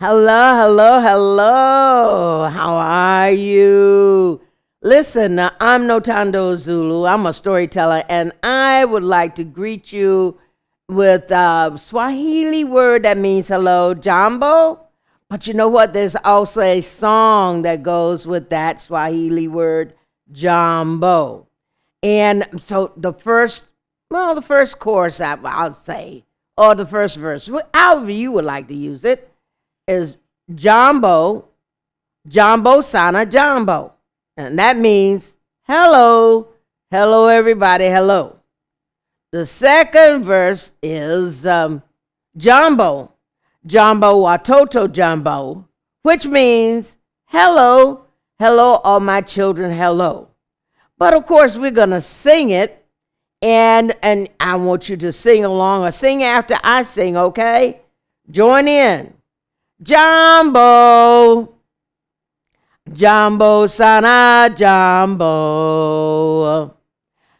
Hello, hello, hello. How are you? Listen, I'm Notando Zulu. I'm a storyteller, and I would like to greet you with a Swahili word that means hello, Jambo. But you know what? There's also a song that goes with that Swahili word, Jambo. And so the first chorus, I'll say, or the first verse, however you would like to use it, is Jumbo, Jumbo Sana Jumbo. And that means hello, hello everybody, hello. The second verse is Jumbo, Jumbo Watoto Jumbo, which means hello, hello all my children, hello. But of course we're going to sing it, and I want you to sing along or sing after I sing, okay? Join in. Jumbo, Jumbo Sana Jumbo.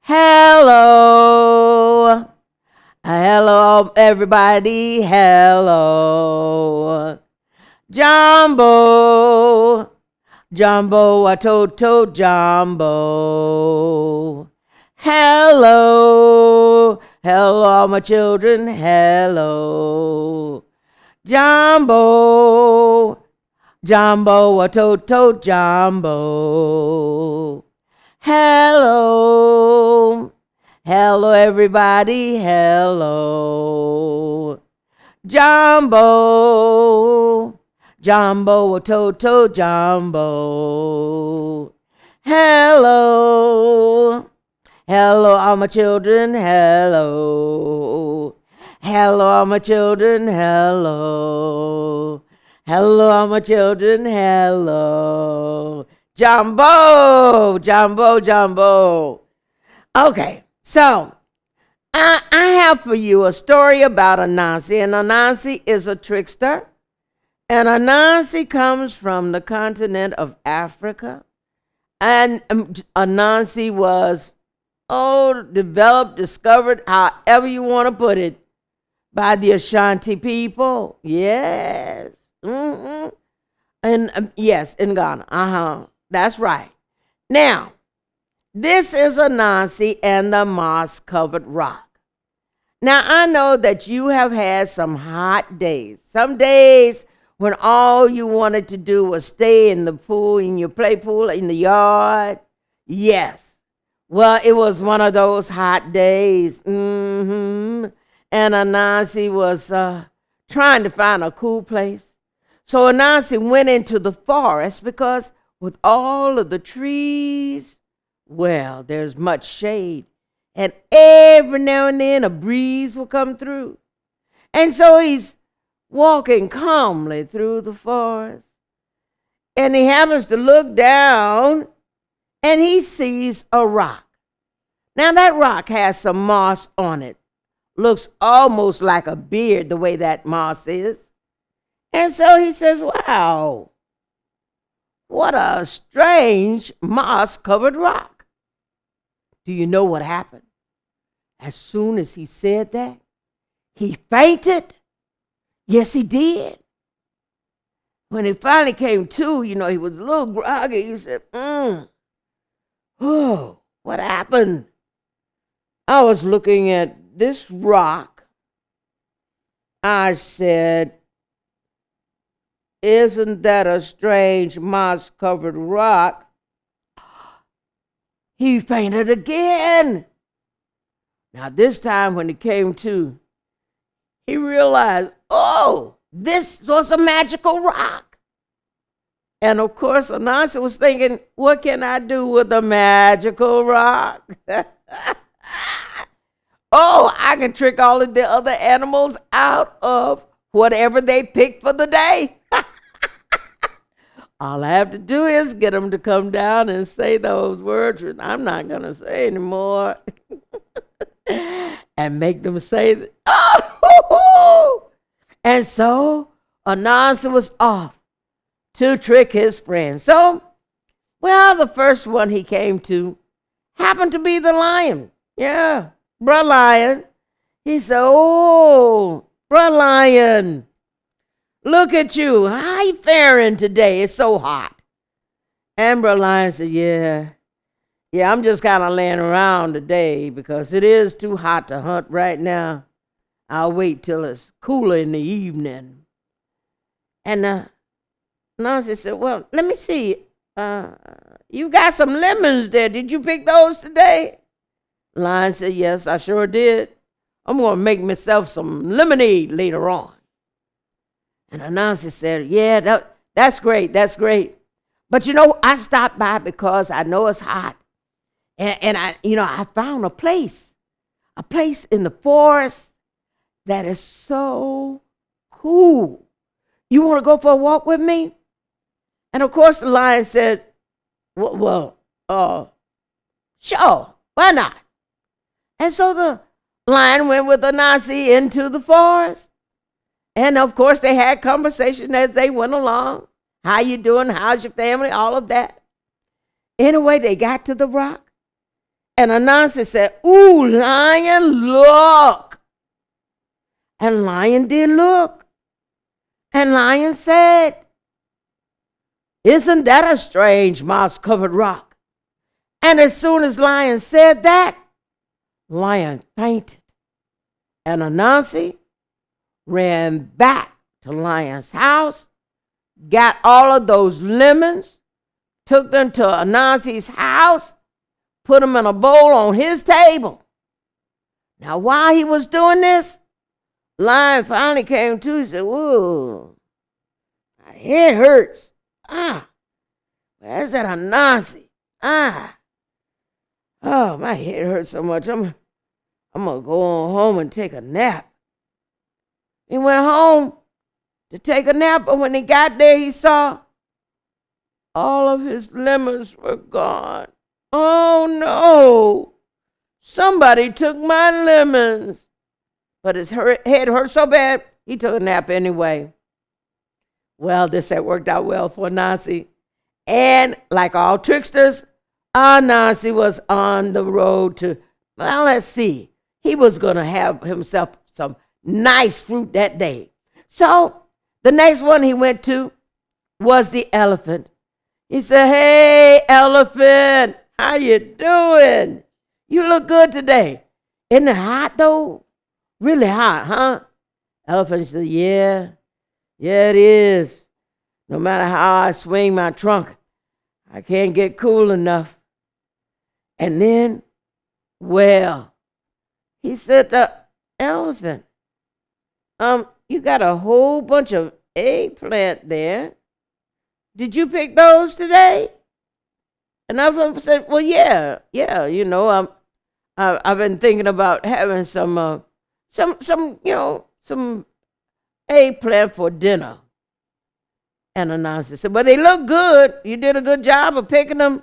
Hello, hello everybody, hello. Jumbo, Jumbo Watoto Jumbo. Hello, hello my children, hello. Jumbo, Jumbo Watoto Jumbo. Hello, hello everybody, hello. Jumbo, Jumbo Watoto Jumbo. Hello, hello all my children, hello. Hello, all my children, hello. Hello, all my children, hello. Jumbo, Jumbo, Jumbo. Okay, so I have for you a story about Anansi, and Anansi is a trickster. And Anansi comes from the continent of Africa. And Anansi was, developed, discovered, however you want to put it, by the Ashanti people. Yes. Mm-hmm. And yes, in Ghana. That's right. Now, this is Anansi and the moss-covered rock. Now, I know that you have had some hot days. Some days when all you wanted to do was stay in the pool, in your play pool, in the yard. Yes. Well, it was one of those hot days. Mm-hmm. And Anansi was trying to find a cool place. So Anansi went into the forest because with all of the trees, well, there's much shade. And every now and then a breeze will come through. And so he's walking calmly through the forest. And he happens to look down and he sees a rock. Now that rock has some moss on it. Looks almost like a beard the way that moss is. And so he says, wow, what a strange moss-covered rock. Do you know what happened? As soon as he said that, he fainted. Yes, he did. When he finally came to, he was a little groggy. He said, oh, what happened? I was looking at this rock. I said, isn't that a strange moss-covered rock? He fainted again. Now this time when he came to, he realized, oh, this was a magical rock. And of course, Anansi was thinking, what can I do with a magical rock? Oh, I can trick all of the other animals out of whatever they picked for the day. All I have to do is get them to come down and say those words, which I'm not going to say anymore, and make them say, that, oh! And so Anansi was off to trick his friends. So, well, the first one he came to happened to be the lion. Yeah. Bruh Lion. He said, oh, Bruh Lion, Look at you. How you faring today? It's so hot. Amber Lion said, yeah, I'm just kind of laying around today because it is too hot to hunt right now. I'll wait till it's cooler in the evening. And Nancy said, well, let me see. You got some lemons there. Did you pick those today? Lion said, yes, I sure did. I'm going to make myself some lemonade later on. And Anansi said, yeah, that's great. That's great. But, I stopped by because I know it's hot. And I found a place in the forest that is so cool. You want to go for a walk with me? And, of course, the lion said, well, sure, why not? And so the lion went with Anansi into the forest. And, of course, they had conversation as they went along. How you doing? How's your family? All of that. Anyway, they got to the rock. And Anansi said, ooh, lion, look. And lion did look. And lion said, isn't that a strange moss-covered rock? And as soon as lion said that, lion fainted. And Anansi ran back to lion's house, got all of those lemons, took them to Anansi's house, put them in a bowl on his table. Now, while he was doing this, lion finally came to. He said, whoa, my head hurts. Where's that Anansi? Oh, my head hurts so much. I'm going to go on home and take a nap. He went home to take a nap, but when he got there, he saw all of his lemons were gone. Oh, no. Somebody took my lemons. But his head hurt so bad, he took a nap anyway. Well, this had worked out well for Anansi. And like all tricksters, Anansi was on the road to, well, let's see. He was going to have himself some nice fruit that day. So the next one he went to was the elephant. He said, hey, elephant, how you doing? You look good today. Isn't it hot, though? Really hot, huh? Elephant said, yeah, it is. No matter how I swing my trunk, I can't get cool enough. And then, well, he said to elephant, you got a whole bunch of eggplant there. Did you pick those today? And elephant said, well, yeah, I've been thinking about having some eggplant for dinner. And Anansi said, well, they look good. You did a good job of picking them.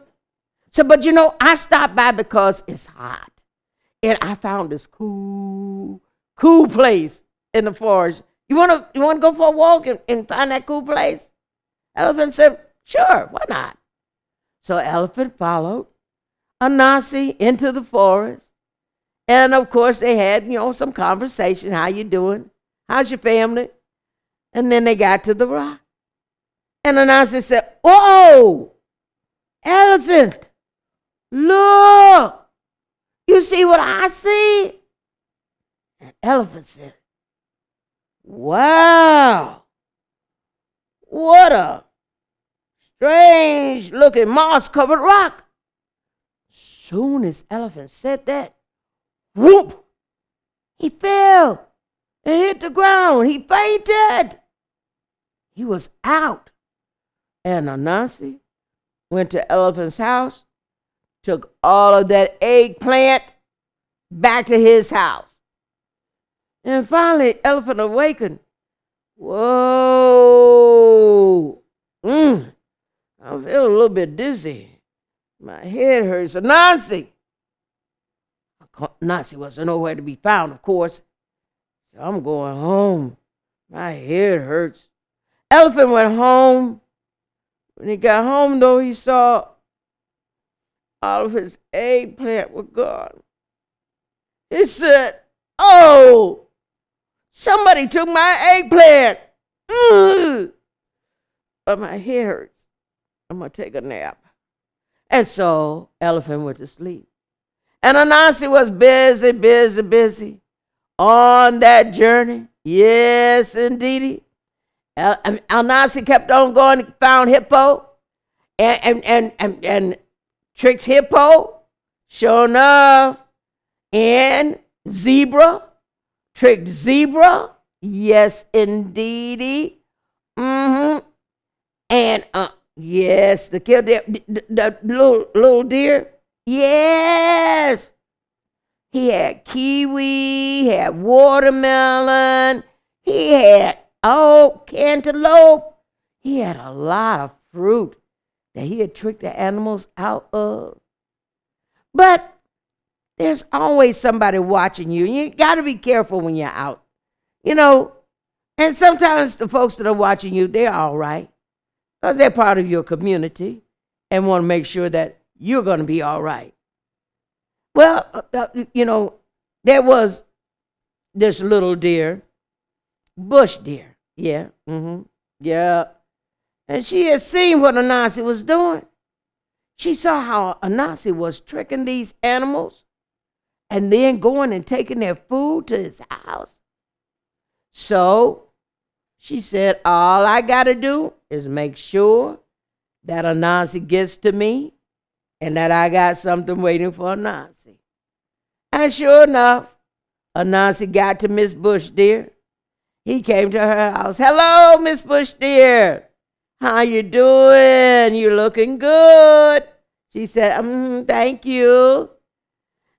So, but I stopped by because it's hot. And I found this cool place in the forest. You want to go for a walk and find that cool place? Elephant said, sure, why not? So elephant followed Anansi into the forest. And, of course, they had, some conversation. How you doing? How's your family? And then they got to the rock. And Anansi said, whoa, elephant, look. You see what I see? And elephant said, wow, what a strange looking moss-covered rock. Soon as elephant said that, whoop, he fell and hit the ground. He fainted. He was out. And Anansi went to elephant's house, took all of that eggplant back to his house. And finally, elephant awakened. Whoa. I'm feeling a little bit dizzy. My head hurts. Anansi wasn't nowhere to be found, of course. So I'm going home. My head hurts. Elephant went home. When he got home, though, he saw all of his eggplant were gone. He said, oh, somebody took my eggplant. Ugh, but my head hurts. I'm going to take a nap. And so Elephant went to sleep. And Anansi was busy, busy, busy on that journey. Yes, indeedy. Anansi kept on going, found Hippo and tricked Hippo, sure enough, and Zebra, tricked Zebra, yes, indeedy. And yes, the kill deer, the little deer, yes. He had kiwi, he had watermelon, he had cantaloupe. He had a lot of fruit that he had tricked the animals out of. But there's always somebody watching you. You got to be careful when you're out. And sometimes the folks that are watching you, they're all right because they're part of your community and want to make sure that you're going to be all right. Well, there was this little deer, bush deer. Yeah. Yeah. And she had seen what Anansi was doing. She saw how Anansi was tricking these animals and then going and taking their food to his house. So she said, all I got to do is make sure that Anansi gets to me and that I got something waiting for Anansi. And sure enough, Anansi got to Miss Bush Deer. He came to her house. Hello, Miss Bush Deer. How you doing? You looking good. She said, thank you.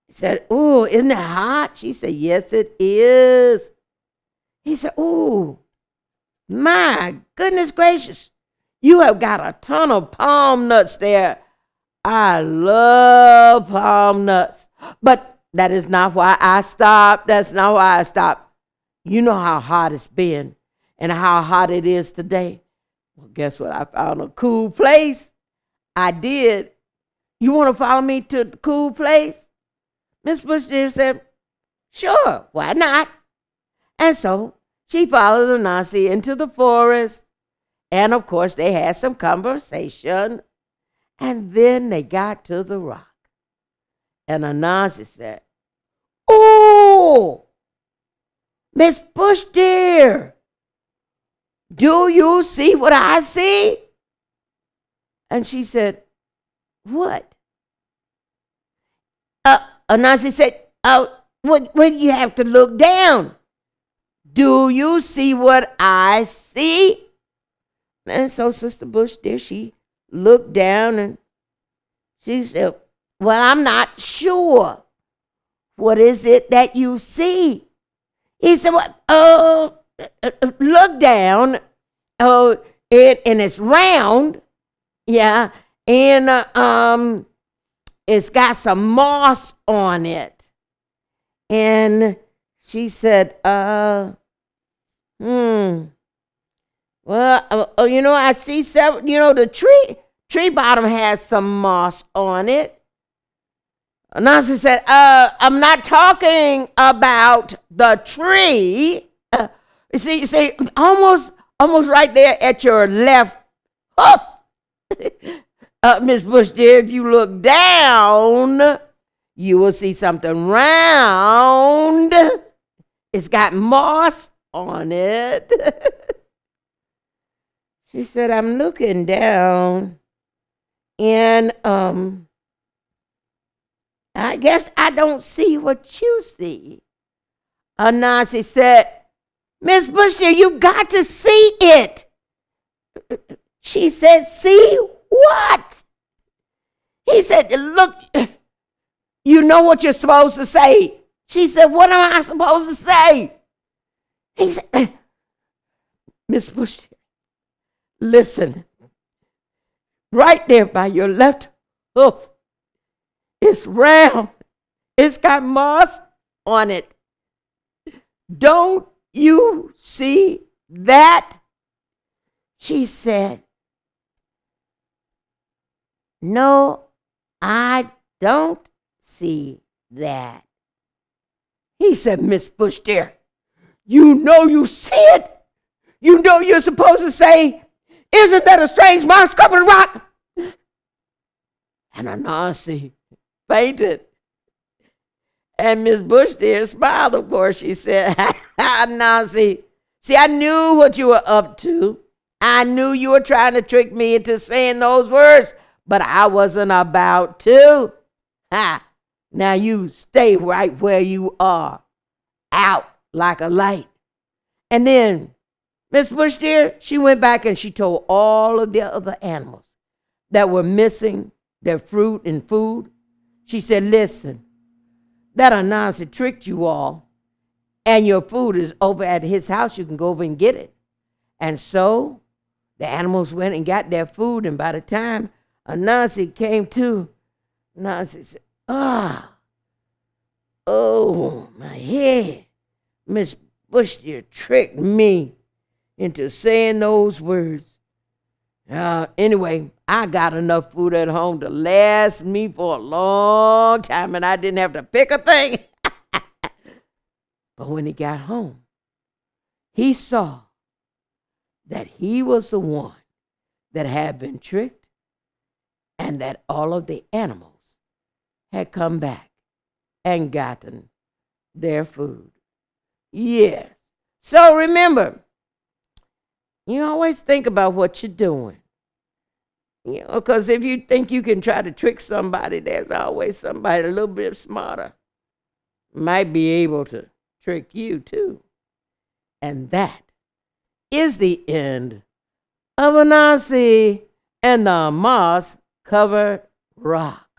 He said, ooh, isn't it hot? She said, yes, it is. He said, ooh, my goodness gracious. You have got a ton of palm nuts there. I love palm nuts. But that is not why I stopped. That's not why I stopped. You know how hot it's been and how hot it is today. Well, guess what? I found a cool place. I did. You want to follow me to the cool place? Miss Bush Deer said, sure, why not? And so she followed Anansi into the forest. And of course, they had some conversation. And then they got to the rock. And Anansi said, ooh, Miss Bush Deer, do you see what I see? And she said, what? Anansi said, when you have to look down. Do you see what I see? And so Sister Bush Deer, she looked down and she said, well, I'm not sure. What is it that you see? He said, well, look down. And it's round. Yeah. And it's got some moss on it. And she said, well, I see several, the tree bottom has some moss on it. Anansi said, I'm not talking about the tree. You see, almost right there at your left hoof. Miss Bush Deer, if you look down, you will see something round. It's got moss on it. She said, I'm looking down and I guess I don't see what you see. Anansi said, Miss Bush Deer, you got to see it. She said, see what? He said, look, you know what you're supposed to say. She said, what am I supposed to say? He said, Miss Bush Deer, listen, right there by your left hoof, it's round. It's got moss on it. Don't you see that? She said, no, I don't see that. He said, Miss Bush Deer, you know you see it. You know you're supposed to say, isn't that a strange moss covered rock? And Anansi fainted. And Miss Bush Deer smiled, of course. She said, Anansi, see, I knew what you were up to. I knew you were trying to trick me into saying those words, but I wasn't about to. Ha! Now you stay right where you are, out like a light. And then Miss Bush Deer, she went back and she told all of the other animals that were missing their fruit and food. She said, listen, that Anansi tricked you all, and your food is over at his house. You can go over and get it. And so the animals went and got their food, and by the time Anansi came to, Anansi said, oh, my head. Miss Bush Deer tricked me into saying those words. Anyway, I got enough food at home to last me for a long time, and I didn't have to pick a thing. But when he got home, he saw that he was the one that had been tricked and that all of the animals had come back and gotten their food. Yes. So remember, you always think about what you're doing. You know, because if you think you can try to trick somebody, there's always somebody a little bit smarter might be able to trick you too. And that is the end of Anansi and the moss-covered rock.